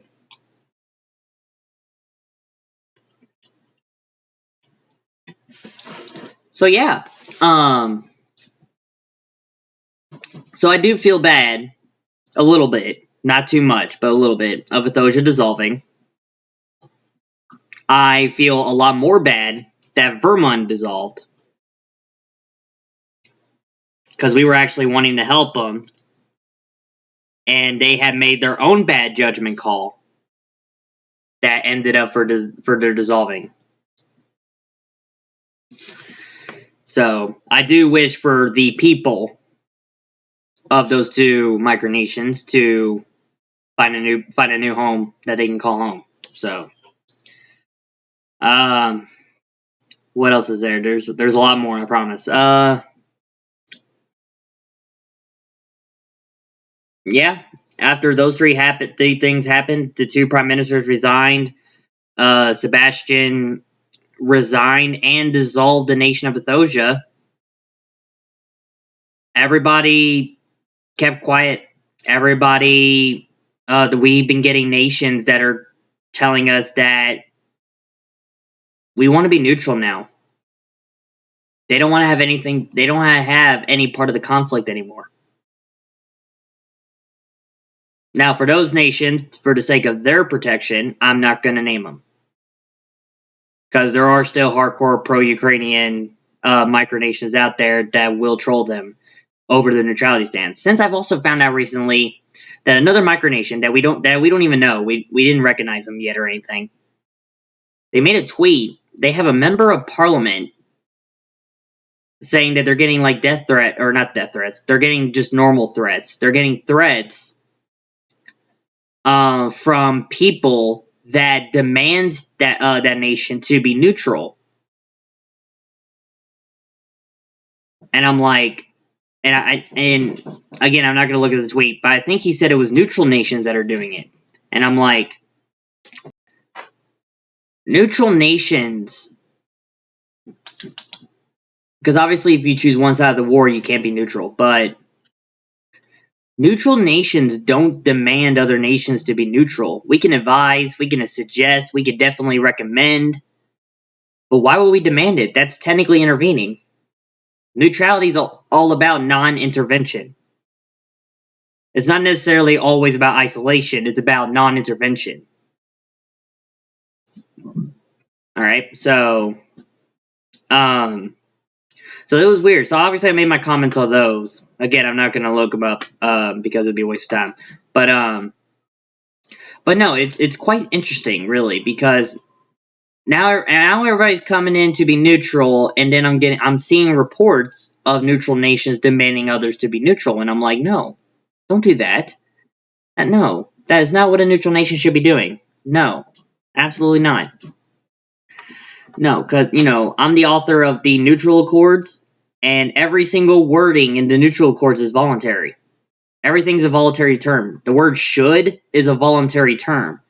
So yeah. So I do feel bad a little bit, not too much, but a little bit of Ethosia dissolving. I feel a lot more bad that Vermont dissolved because we were actually wanting to help them, and they had made their own bad judgment call that ended up for their dissolving. So I do wish for the people of those two micronations to find a new home that they can call home. So, what else is there? There's a lot more, I promise. Yeah. After those three things happened, the two prime ministers resigned. Sebastian resigned and dissolved the nation of Ethosia. Everybody kept quiet. Everybody, we've been getting nations that are telling us that we want to be neutral now. They don't want to have anything. They don't want to have any part of the conflict anymore. Now, for those nations, for the sake of their protection, I'm not going to name them. Because there are still hardcore pro-Ukrainian micronations out there that will troll them over the neutrality stance. Since I've also found out recently that another micronation that we don't even know, we didn't recognize them yet or anything. They made a tweet. They have a member of parliament saying that they're getting like death threat, or not death threats. They're getting just normal threats. They're getting threats from people that demands that nation to be neutral. And I'm like, and again, I'm not going to look at the tweet, but I think he said it was neutral nations that are doing it. And I'm like, neutral nations, because obviously if you choose one side of the war, you can't be neutral, but neutral nations don't demand other nations to be neutral. We can advise, we can suggest, we could definitely recommend, but why would we demand it? That's technically intervening. Neutrality is all about non-intervention. It's not necessarily always about isolation, it's about non-intervention. Alright, so it was weird. So obviously I made my comments on those. Again, I'm not gonna look them up because it'd be a waste of time. But no, it's quite interesting, really, because now everybody's coming in to be neutral, and then I'm seeing reports of neutral nations demanding others to be neutral, and I'm like, no, don't do that. No, that is not what a neutral nation should be doing. No, absolutely not. No, because, I'm the author of the Neutral Accords, and every single wording in the Neutral Accords is voluntary. Everything's a voluntary term. The word should is a voluntary term.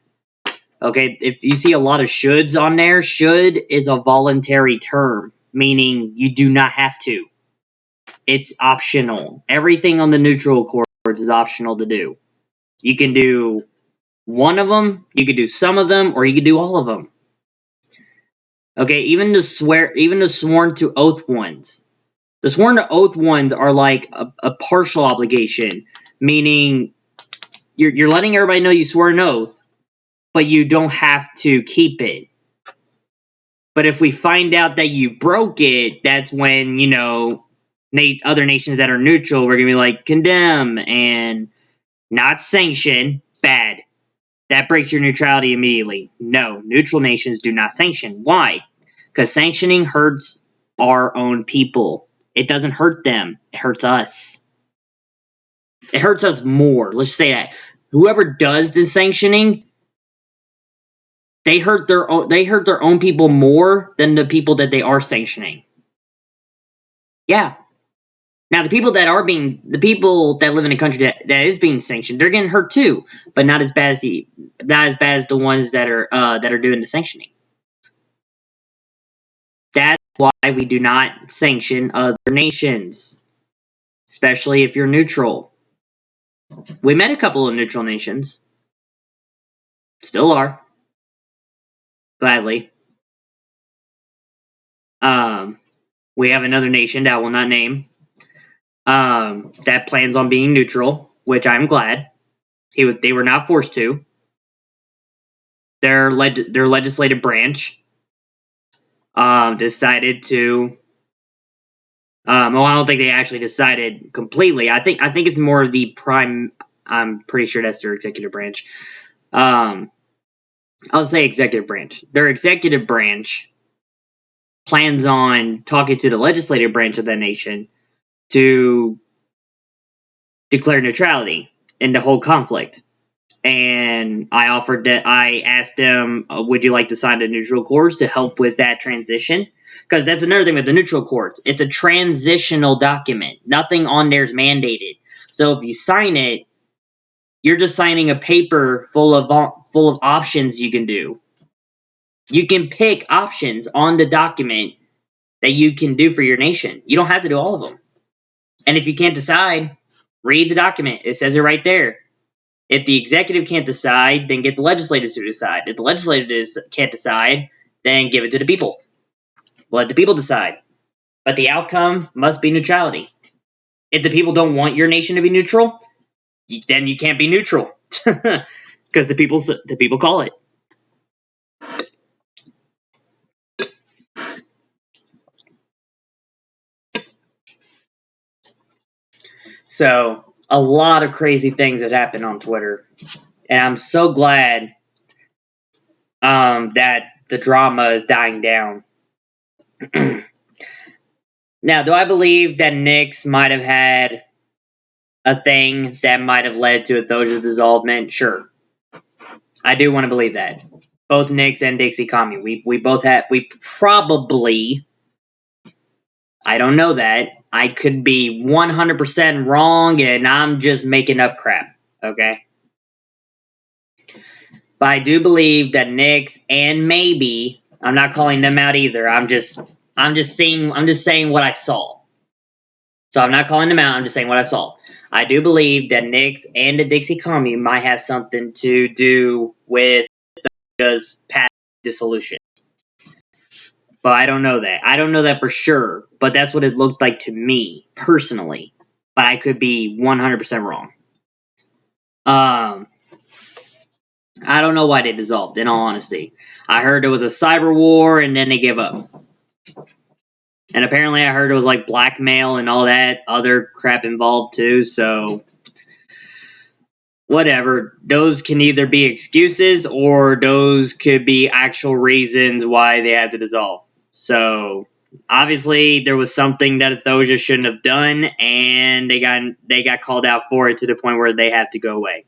Okay, if you see a lot of shoulds on there, should is a voluntary term, meaning you do not have to. It's optional. Everything on the Neutral Accords is optional to do. You can do one of them, you can do some of them, or you can do all of them. Okay, even the sworn to oath ones. The sworn to oath ones are like a partial obligation, meaning you're letting everybody know you swore an oath, but you don't have to keep it. But if we find out that you broke it, that's when, other nations that are neutral, we're going to be like, condemn and not sanction, bad. That breaks your neutrality immediately. No, neutral nations do not sanction. Why? Because sanctioning hurts our own people. It doesn't hurt them. It hurts us. It hurts us more. Let's say that. Whoever does the sanctioning, they hurt their own people more than the people that they are sanctioning. Yeah. Now the people that live in a country that is being sanctioned, they're getting hurt too, but not as bad as the ones that are doing the sanctioning. That's why we do not sanction other nations, especially if you're neutral. We met a couple of neutral nations. Still are. Gladly. We have another nation that I will not name that plans on being neutral, which I'm glad. They were not forced to. Their legislative branch decided to. Well, I don't think they actually decided completely. I think it's more of the prime. I'm pretty sure that's their executive branch. I'll say executive branch. Their executive branch plans on talking to the legislative branch of that nation to declare neutrality in the whole conflict. And I asked them, would you like to sign the neutral accords to help with that transition? Because that's another thing with the neutral accords. It's a transitional document. Nothing on there is mandated. So if you sign it, you're just signing a paper full of options you can do. You can pick options on the document that you can do for your nation. You don't have to do all of them. And if you can't decide, read the document. It says it right there. If the executive can't decide, then get the legislators to decide. If the legislators can't decide, then give it to the people. Let the people decide. But the outcome must be neutrality. If the people don't want your nation to be neutral, then you can't be neutral. Because the people call it. So, a lot of crazy things that happen on Twitter. And I'm so glad that the drama is dying down. Now, do I believe that Nyx might have had a thing that might have led to Athoja's dissolvement? Sure. I do want to believe that. Both Nyx and Dixie Commie. We probably, I don't know that. I could be 100% wrong and I'm just making up crap. Okay? But I do believe that Nyx and maybe, I'm not calling them out either. I'm just saying what I saw. So I'm not calling them out, I'm just saying what I saw. I do believe that Nyx and the Dixie Commie might have something to do with just past dissolution. But I don't know that. I don't know that for sure, but that's what it looked like to me, personally. But I could be 100% wrong. I don't know why they dissolved, in all honesty. I heard there was a cyber war, and then they gave up. And apparently I heard it was like blackmail and all that other crap involved too, so whatever. Those can either be excuses or those could be actual reasons why they had to dissolve. So obviously there was something that Athoja shouldn't have done, and they got called out for it to the point where they had to go away.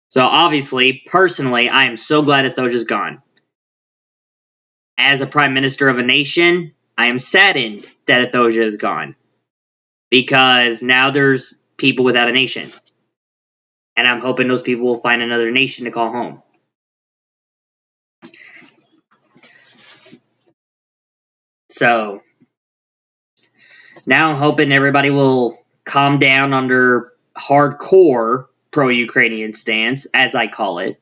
So obviously, personally, I am so glad Athoja's gone. as a prime minister of a nation, I am saddened that Ethosia is gone. Because now there's people without a nation. And I'm hoping those people will find another nation to call home. So, now I'm hoping everybody will calm down under hardcore pro-Ukrainian stance, as I call it.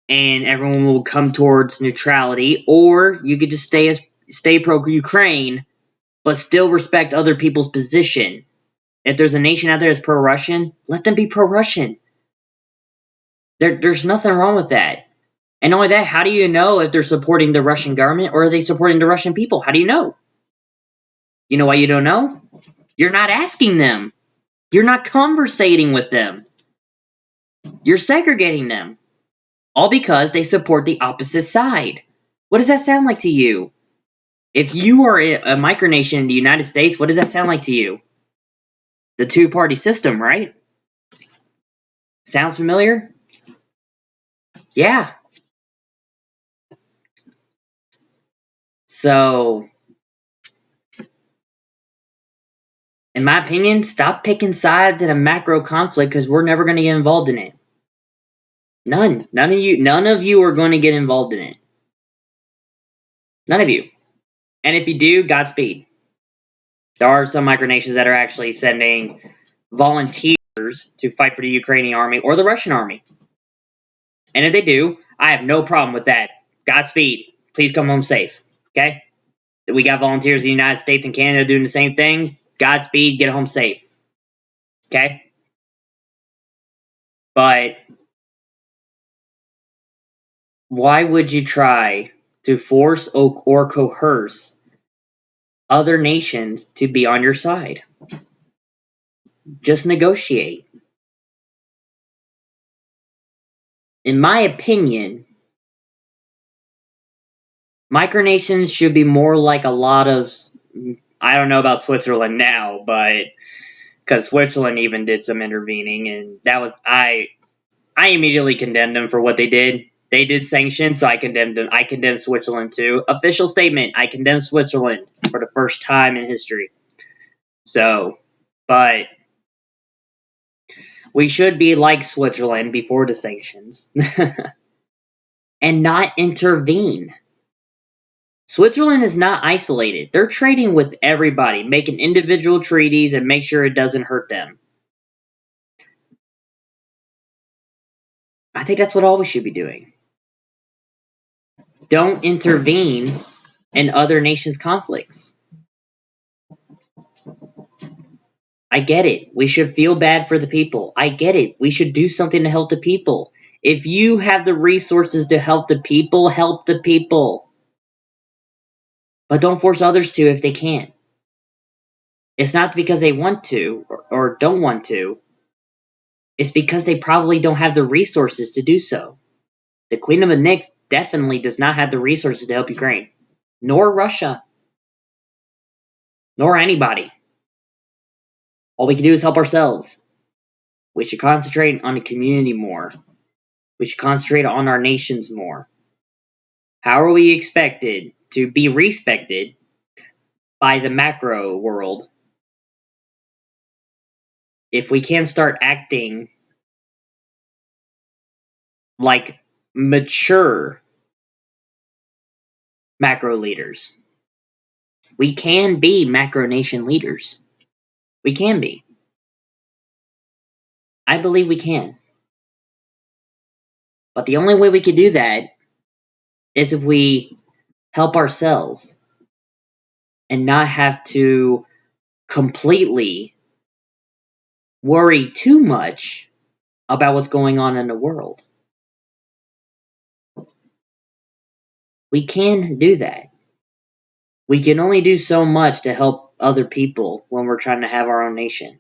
And everyone will come towards neutrality, or you could just stay pro-Ukraine, but still respect other people's position. If there's a nation out there that's pro-Russian, let them be pro-Russian. There's nothing wrong with that. And not only that, how do you know if they're supporting the Russian government or are they supporting the Russian people? How do you know? You know why you don't know? You're not asking them. You're not conversating with them. You're segregating them. All because they support the opposite side. What does that sound like to you? If you are a micronation in the United States, what does that sound like to you? The two-party system, right? Sounds familiar? Yeah. So, in my opinion, stop picking sides in a macro conflict because we're never going to get involved in it. None of you are going to get involved in it. None of you. And if you do, Godspeed. There are some micronations that are actually sending volunteers to fight for the Ukrainian army or the Russian army. And if they do, I have no problem with that. Godspeed. Please come home safe. Okay? We got volunteers in the United States and Canada doing the same thing. Godspeed. Get home safe. Okay? But why would you try to force or coerce other nations to be on your side? Just negotiate. In my opinion, micronations should be more like a lot of, I don't know about Switzerland now, but because Switzerland even did some intervening, and that was, I immediately condemned them for what they did. They did sanctions, so I condemned them. I condemned Switzerland too. Official statement: I condemn Switzerland for the first time in history. So, but we should be like Switzerland before the sanctions and not intervene. Switzerland is not isolated. They're trading with everybody, making individual treaties and make sure it doesn't hurt them. I think that's what all we should be doing. Don't intervene in other nations' conflicts. I get it. We should feel bad for the people. I get it. We should do something to help the people. If you have the resources to help the people, help the people. But don't force others to if they can't. It's not because they want to or don't want to. It's because they probably don't have the resources to do so. The Queen of the Nyx definitely does not have the resources to help Ukraine. Nor Russia. Nor anybody. All we can do is help ourselves. We should concentrate on the community more. We should concentrate on our nations more. How are we expected to be respected by the macro world if we can't start acting like mature macro leaders? We can be macro nation leaders. We can be. I believe we can. But the only way we can do that is if we help ourselves and not have to completely worry too much about what's going on in the world. We can do that. We can only do so much to help other people when we're trying to have our own nation.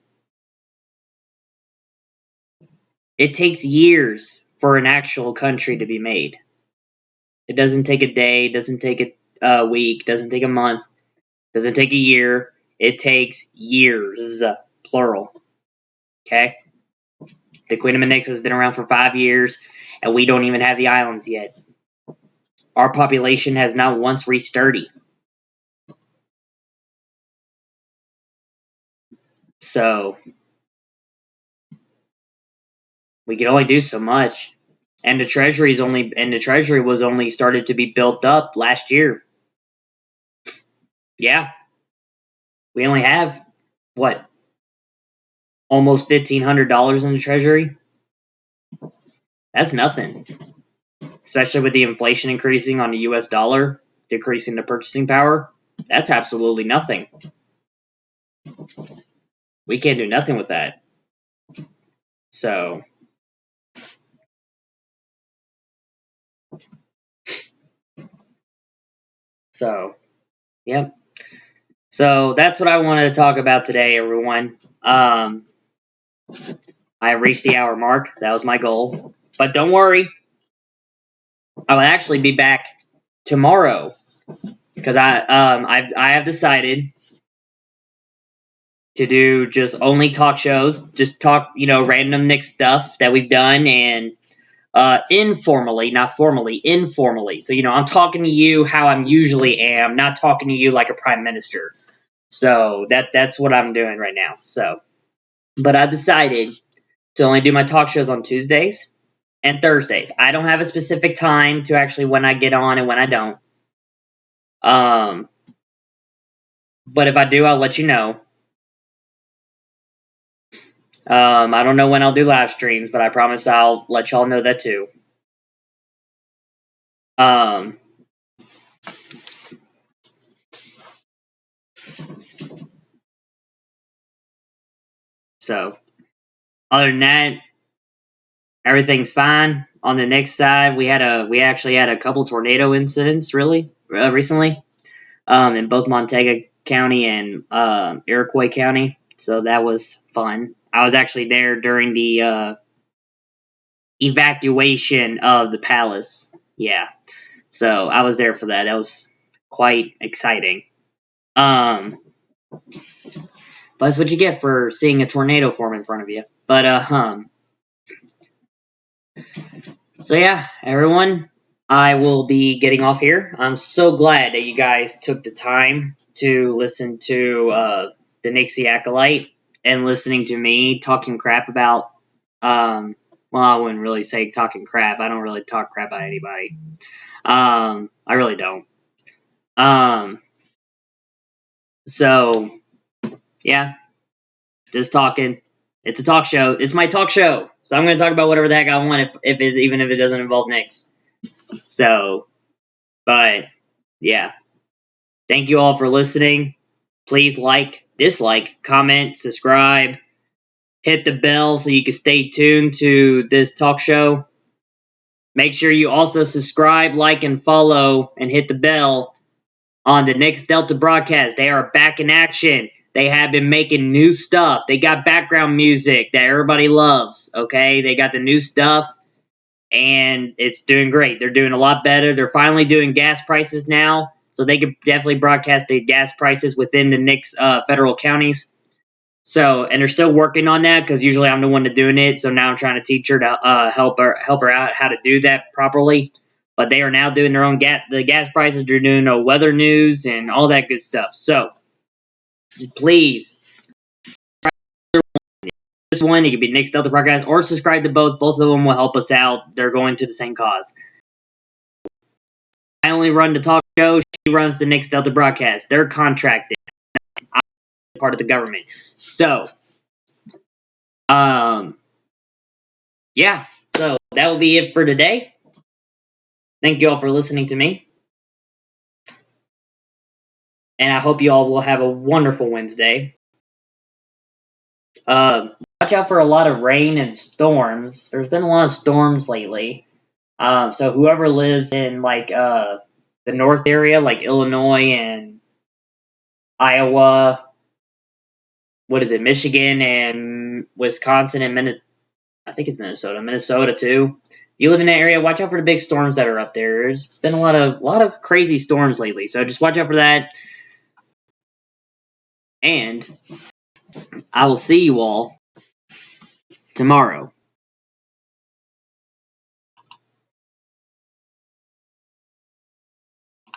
It takes years for an actual country to be made. It doesn't take a day, doesn't take a week, doesn't take a month, doesn't take a year. It takes years, plural. Okay? The Queen of Nyx has been around for 5 years, and we don't even have the islands yet. our population has not once reached 30. So we can only do so much. And the treasury was only started to be built up last year. Yeah. We only have what? Almost $1,500 in the treasury? That's nothing. Especially with the inflation increasing on the US dollar, decreasing the purchasing power. That's absolutely nothing. We can't do nothing with that. So yep. So that's what I wanted to talk about today, everyone. I reached the hour mark. That was my goal. But don't worry, I will actually be back tomorrow because I have decided to do just only talk shows, just talk random Nick stuff that we've done and informally, not formally, informally. So I'm talking to you how I'm usually am, not talking to you like a prime minister. So that's what I'm doing right now. So, but I decided to only do my talk shows on Tuesdays and Thursdays. I don't have a specific time to actually when I get on and when I don't. But if I do, I'll let you know. I don't know when I'll do live streams, but I promise I'll let y'all know that too. Um, so other than that, everything's fine. On the next side, we actually had a couple tornado incidents recently, in both Montego County and Iroquois County. So that was fun. I was actually there during the evacuation of the palace. Yeah, so I was there for that. That was quite exciting. But that's what you get for seeing a tornado form in front of you. But so yeah, everyone, I will be getting off here. I'm so glad that you guys took the time to listen to the Nyxi Acolyte and listening to me talking crap about. Well, I wouldn't really say talking crap. I don't really talk crap about anybody. I really don't. So yeah, just talking. It's a talk show. It's my talk show. So I'm going to talk about whatever the heck I want, even if it doesn't involve Nyx. So, but yeah, thank you all for listening. Please like, dislike, comment, subscribe, hit the bell so you can stay tuned to this talk show. Make sure you also subscribe, like, and follow, and hit the bell on the next Delta broadcast. They are back in action. They have been making new stuff. They got background music that everybody loves, okay? They got the new stuff, and it's doing great. They're doing a lot better. They're finally doing gas prices now, so they could definitely broadcast the gas prices within the Nyx federal counties. So, and they're still working on that because usually I'm the one doing it. So now I'm trying to teach her to help her out how to do that properly. But they are now doing their own the gas prices. They're doing weather news and all that good stuff. So please, this one it could be Nick's Delta Podcast or subscribe to both. Both of them will help us out. They're going to the same cause. I only run the talk show. She runs the Nick's Delta Broadcast. They're contracted. I'm part of the government. So, yeah. So that will be it for today. Thank you all for listening to me. And I hope you all will have a wonderful Wednesday. Watch out for a lot of rain and storms. There's been a lot of storms lately. So whoever lives in the north area, like Illinois and Iowa, what is it, Michigan and Wisconsin and I think it's Minnesota too. You live in that area, watch out for the big storms that are up there. There's been a lot of crazy storms lately, so just watch out for that. And I will see you all tomorrow.